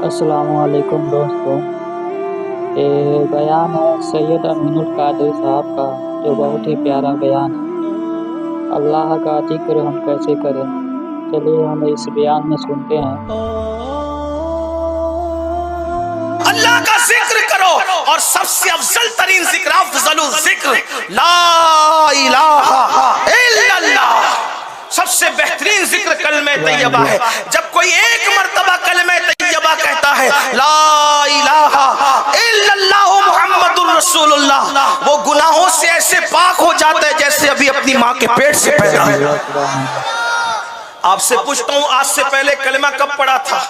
السلام علیکم دوستوں، یہ بیان ہے سید امین القادری صاحب کا، جو بہت ہی پیارا بیان ہے۔ اللہ کا ذکر ہم کیسے کریں؟ چلیے ہم اس بیان میں سنتے ہیں۔ اللہ کا ذکر کرو، اور سب سے افضل ترین ذکر افضل الذکر لا الہ الا اللہ، سب سے بہترین ذکر کلمہ طیبہ ہے۔ جب کوئی ایک مرتبہ کلمہ طیبہ کہتا ہے لا الہ الا اللہ محمد الرسول اللہ، وہ گناہوں سے ایسے پاک ہو جاتا ہے جیسے ابھی اپنی ماں کے پیٹ سے پیدا ہوا۔ آپ سے پوچھتا ہوں، آج سے پہلے کلمہ کب پڑھا تھا؟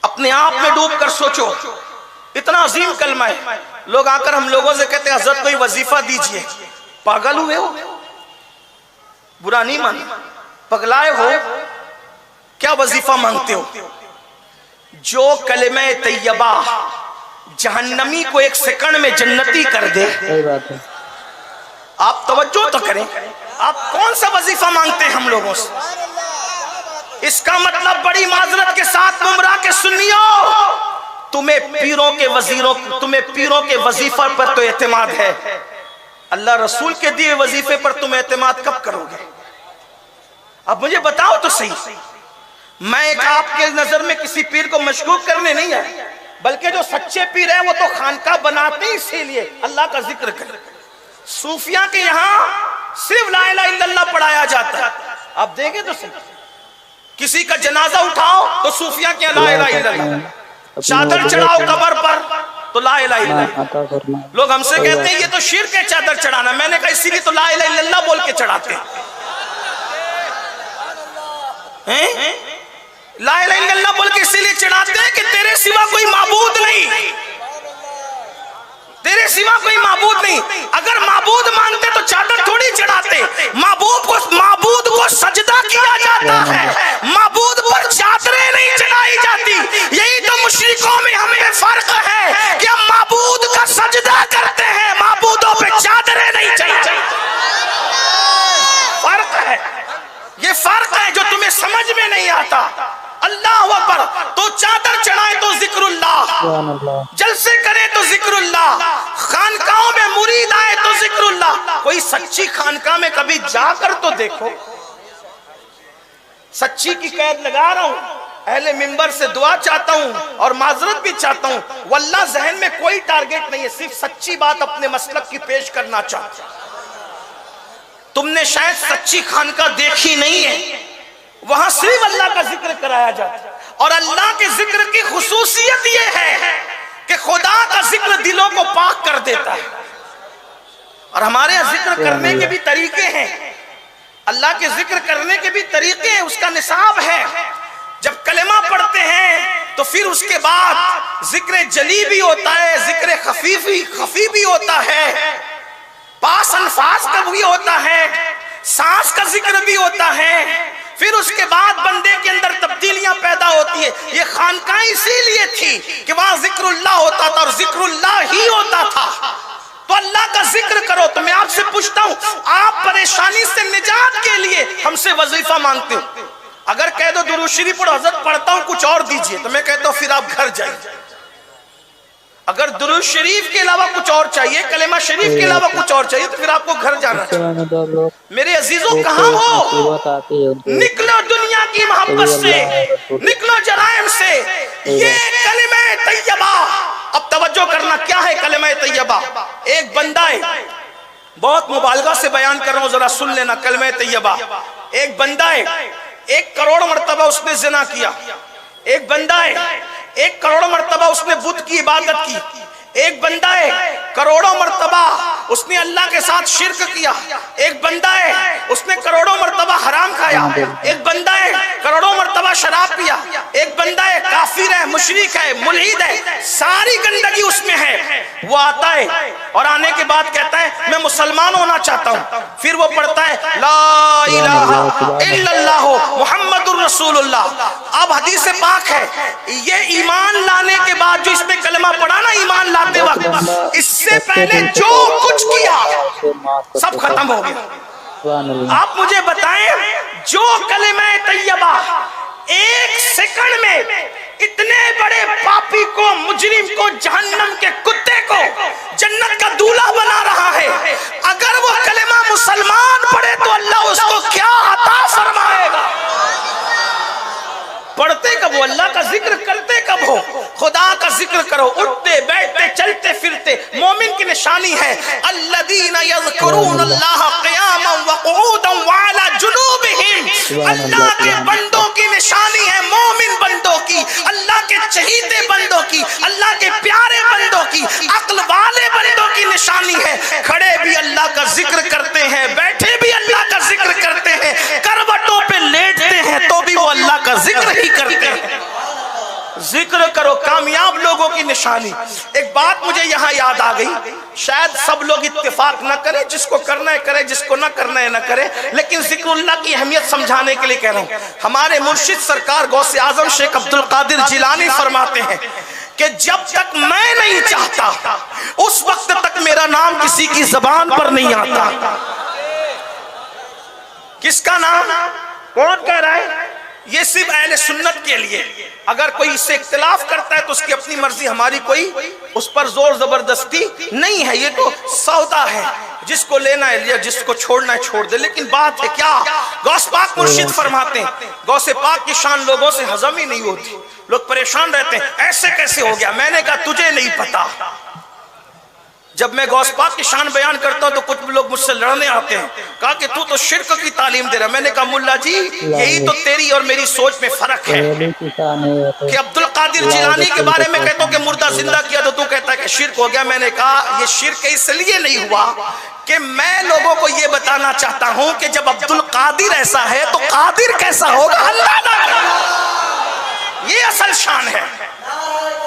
اپنے آپ میں ڈوب کر سوچو، اتنا عظیم کلمہ ہے۔ لوگ آ کر ہم لوگوں سے کہتے ہیں حضرت کوئی وظیفہ دیجئے۔ پاگل ہوئے ہو؟ برا نہیں مان، پگلائے ہو؟ کیا وظیفہ مانگتے ہو؟ جو کلمہ طیبہ جہنمی کو ایک سیکنڈ میں جنتی کر دے، آپ توجہ تو کریں، آپ کون سا وظیفہ مانگتے ہیں ہم لوگوں سے؟ اس کا مطلب بڑی معذرت کے ساتھ گمراہ کے سنیو، تمہیں پیروں کے وظیفہ پر تو اعتماد ہے، اللہ رسول کے دیے وظیفے پر تم اعتماد کب کرو گے؟ اب مجھے بتاؤ تو صحیح، میں ایک آپ کے نظر میں کسی پیر کو مشکوک کرنے نہیں ہے، بلکہ جو سچے پیر ہیں وہ تو خانقاہ بناتے ہیں اسی لیے اللہ کا ذکر کریں۔ صوفیاء کے یہاں صرف لا الہ الا اللہ پڑھایا جاتا ہے۔ آپ دیکھیں تو صحیح، کسی کا جنازہ اٹھاؤ تو صوفیاء کے لا الہ الا اللہ، چادر چڑھاؤ قبر پر تو لا الہ الا اللہ۔ لوگ ہم سے کہتے ہیں یہ تو شرک ہے چادر چڑھانا، میں نے کہا اسی لیے تو لا الہ الا اللہ بول کے چڑھاتے ہیں۔ لا الہ الا اللہ بول کے اسی لیے چڑھاتے ہیں کہ تیرے سوا کوئی معبود نہیں، تیرے سوا کوئی معبود نہیں۔ اگر معبود مانتے تو چادر تھوڑی چڑھاتے، معبود کو سجدہ کیا جاتا ہے، معبود پر چادریں نہیں چڑھائی جاتی۔ یہی تو مشرکوں میں ہمیں فرق ہے کہ ہم معبود کا سجدہ کرتے ہیں، معبودوں پہ چادریں نہیں چڑھائی۔ فرق ہے، یہ فرق ہے جو تمہیں سمجھ میں نہیں آتا۔ اللہ اکبر، تو چادر چڑھائے تو ذکر اللہ، جلسے کرے تو ذکر اللہ، خانقاہوں میں مرید آئے تو ذکر اللہ۔ کوئی سچی خانقاہ میں کبھی جا کر تو دیکھو، سچی کی قید لگا رہا ہوں، اہل منبر سے دعا چاہتا ہوں اور معذرت بھی چاہتا ہوں، واللہ ذہن میں کوئی ٹارگٹ نہیں ہے، صرف سچی بات اپنے مسلک کی پیش کرنا چاہتا ہوں۔ تم نے شاید سچی خانقاہ دیکھی نہیں ہے، وہاں صرف اللہ کا ذکر کرایا جاتا ہے، اور اللہ کے ذکر کی خصوصیت یہ ہے کہ خدا کا ذکر دلوں کو پاک کر دیتا ہے۔ اور ہمارے یہاں ذکر کرنے کے بھی طریقے ہیں، اللہ کے ذکر کرنے کے بھی طریقے ہیں، اس کا نصاب ہے۔ جب کلمہ پڑھتے ہیں تو پھر اس کے بعد ذکر جلی بھی ہوتا ہے، ذکر خفی بھی ہوتا ہے، پاس انفاس کا بھی ہوتا ہے، سانس کا ذکر بھی ہوتا ہے، پھر اس کے بعد بندے کے اندر تبدیلیاں پیدا ہوتی ہیں۔ یہ خانقاہ اسی لیے تھی کہ وہاں ذکر اللہ ہوتا تھا اور ذکر اللہ ہی ہوتا تھا۔ تو اللہ کا ذکر کرو۔ تو میں آپ سے پوچھتا ہوں، آپ پریشانی سے نجات کے لیے ہم سے وظیفہ مانگتے ہو، اگر کہہ دو درود شریف پڑھو حضرت پڑھتا ہوں کچھ اور دیجئے، تو میں کہتا ہوں پھر آپ گھر جائیں۔ اگر درود شریف کے علاوہ کچھ اور چاہیے، کلمہ شریف کے علاوہ کچھ اور چاہیے، تو پھر آپ کو گھر جانا چاہیے۔ میرے عزیزوں کہاں ہو؟ نکلو دنیا کی محبت سے، نکلو جرائم سے۔ یہ کلمہ طیبہ، اب توجہ کرنا، کیا ہے کلمہ طیبہ؟ ایک بندہ ہے، بہت مبالغہ سے بیان کر رہا ہوں، ذرا سن لینا کلمہ طیبہ۔ ایک بندہ ہے، 1 کروڑ مرتبہ اس نے زنا کیا۔ ایک بندہ ہے، 1 کروڑ مرتبہ اس نے بت کی عبادت کی۔ ایک بندہ ہے، کروڑوں مرتبہ اس نے اللہ کے ساتھ شرک کیا۔ ایک بندہ ہے، اس نے کروڑوں مرتبہ حرام کھایا۔ ایک بندہ ہے، کروڑوں مرتبہ شراب پیا۔ ایک بندہ ہے، کافر ہے، مشرک ہے، ملحد ہے، ساری گندگی اس میں ہے۔ وہ آتا ہے اور آنے کے بعد کہتا ہے میں مسلمان ہونا چاہتا ہوں، پھر وہ پڑھتا ہے لا الہ الا اللہ محمد الرسول اللہ۔ اب حدیث پاک ہے، یہ ایمان لانے کے بعد جو اس نے کلمہ پڑھا نا، ایمان لاتے وقت، اس سے پہلے جو کچھ کیا سب ختم ہو گیا۔ آپ مجھے بتائیں، جو کلمہ طیبہ ایک سیکنڈ میں اتنے بڑے پاپی کو، مجرم کو، جہنم کے کتے کو جنت کا دولہا بنا رہا ہے. اگر وہ کلمہ مسلمان پڑھے تو اللہ اس کو کیا عطا فرمائے گا. پڑھتے کب ہو؟ اللہ کا ذکر کرتے کب ہو؟ خدا کا ذکر کرو، اٹھتے بیٹھتے چلتے پھرتے. مومن کی نشانی ہے الذین یذکرون اللہ قیاما وقعودا وعلی جنوبہم. اللہ کے بندوں کی نشانی ہے، مومن بندوں کی، اللہ کے چہیتے بندوں کی، اللہ کے پیارے بندوں کی، عقل والے بندوں کی نشانی ہے. کھڑے بھی اللہ کا ذکر کرتے ہیں، بیٹھے بھی اللہ کا ذکر کرتے ہیں، کروٹوں پہ لیٹتے ہیں تو بھی وہ اللہ کا ذکر ہی کرتے ہیں. ذکر کرو، کامیاب لوگوں کی نشانی. ایک بات مجھے یہاں یاد آ گئی، شاید سب لوگ اتفاق نہ کرے، جس کو کرنا ہے کرے، جس کو نہ کرنا ہے نہ کرے، لیکن ذکر اللہ کی اہمیت سمجھانے کے لیے کہہ رہا ہوں. ہمارے مرشد سرکار غوث اعظم شیخ عبد القادر جیلانی فرماتے ہیں کہ جب تک میں نہیں چاہتا اس وقت تک میرا نام کسی کی زبان پر نہیں آتا. کس کا نام؟ کون کہہ رہا ہے؟ یہ صرف اہل سنت کے لیے. اگر کوئی اس سے اختلاف کرتا ہے تو اس کی اپنی مرضی، ہماری کوئی اس پر زور زبردستی نہیں ہے. یہ تو سودا ہے، جس کو لینا ہے لیا، جس کو چھوڑنا ہے چھوڑ دے. لیکن بات ہے کیا؟ غوث پاک مرشد فرماتے ہیں غوث پاک کی شان لوگوں سے ہضم ہی نہیں ہوتی. لوگ پریشان رہتے ہیں ایسے کیسے ہو گیا. میں نے کہا تجھے نہیں پتا. جب میں غوث پاک کی شان بیان کرتا ہوں تو کچھ لوگ مجھ سے لڑنے آتے ہیں، کہا کہ تو شرک کی تعلیم دے رہا. میں نے کہا ملا جی یہی تو تیری اور میری سوچ میں فرق ہے کہ عبد القادر جیلانی کے بارے میں کہتا ہوں کہ مردہ زندہ کیا تو کہتا ہے کہ شرک ہو گیا. میں نے کہا یہ شرک اس لیے نہیں ہوا کہ میں لوگوں کو یہ بتانا چاہتا ہوں کہ جب عبد القادر ایسا ہے تو قادر کیسا ہوگا اللہ نہ کرے. یہ اصل شان ہے.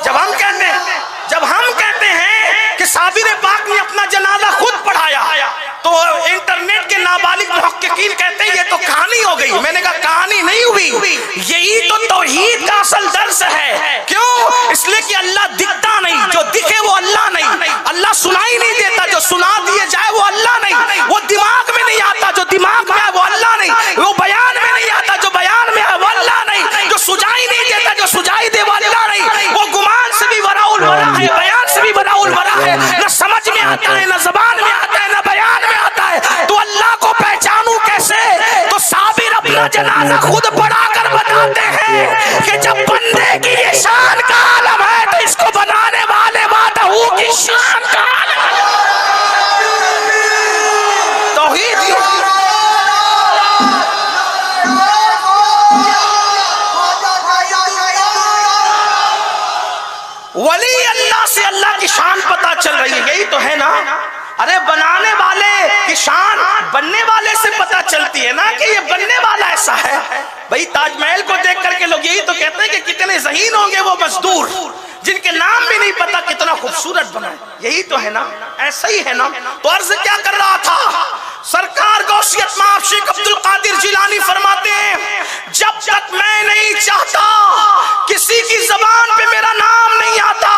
جب ہم کہتے ہیں کہ صابر پاک نے اپنا جنازہ خود پڑھایا تو انٹرنیٹ کے نابالغ محققین کہتے ہیں یہ تو کہانی ہو گئی. میں نے کہا کہانی نہیں ہوئی، یہی تو توحید کا اصل درس ہے. کیوں؟ اس لیے کہ اللہ دکھتا نہیں، جو دکھے وہ اللہ نہیں. اللہ سنائی نہیں دیتا، جو سنا دیے جائے وہ اللہ نہیں. وہ دماغ میں نہیں آتا، جو دماغ میں ہے وہ اللہ نہیں. وہ بیان میں نہیں آتا، جو بیان میں ہے وہ اللہ نہیں. جو سجائی نہیں دیتا، جو سجائی دے وہ اللہ نہیں. وہ گمان سے بھی وراء الورا ہے، بیان سے بھی وراء الورا ہے. نہ سمجھ میں آتا ہے، نہ زبان میں آتا ہے، نہ بیان میں آتا ہے. تو اللہ کو پہچانوں کیسے؟ تو صابر اپنا جنازہ خود پڑھا کر بتاتے ہیں کہ جب بندے کی یہ شان کا عالم ہے تو اس کو بنانے والے وحدہ کی شان کا عالم ہے. توحید ولی اللہ سے اللہ کی شان پتا چل رہی ہے. یہی تو ہے نا. ارے بنانے والے کی شان بننے والے سے پتا چلتی ہے نا کہ یہ بننے والا ایسا ہے. بھئی تاج محل کو دیکھ کر کے لوگ یہی تو کہتے ہیں کہ کتنے ذہین ہوں گے وہ مزدور جن کے نام بھی نہیں پتا کتنا خوبصورت بنا ہے. یہی تو ہے نا، ایسا ہی ہے نا. تو عرض کیا کر رہا تھا؟ سرکار غوثیت مآب شیخ عبد القادر جیلانی فرماتے ہیں جب تک میں نہیں چاہتا کسی کی زبان پہ میرا نام نہیں آتا،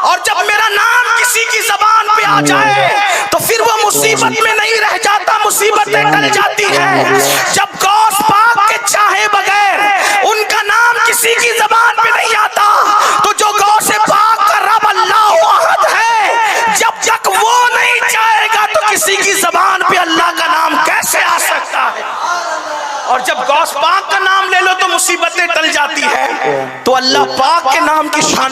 اور جب میرا نام کسی کی زبان پہ آ جائے تو پھر وہ مصیبت میں نہیں رہ جاتا، مصیبتیں ٹل جاتی ہیں. جب غوث پاک کے چاہے بغیر ان کا نام کسی کی زبان پہ نہیں آتا تو جو غوث پاک کا رب اللہ احد ہے جب تک وہ نہیں چاہے گا تو کسی کی زبان پہ اللہ کا نام کیسے آ سکتا ہے. اور جب غوث پاک کا نام لے لو تو مصیبتیں ٹل جاتی ہے. تو اللہ پاک کے نام کی شان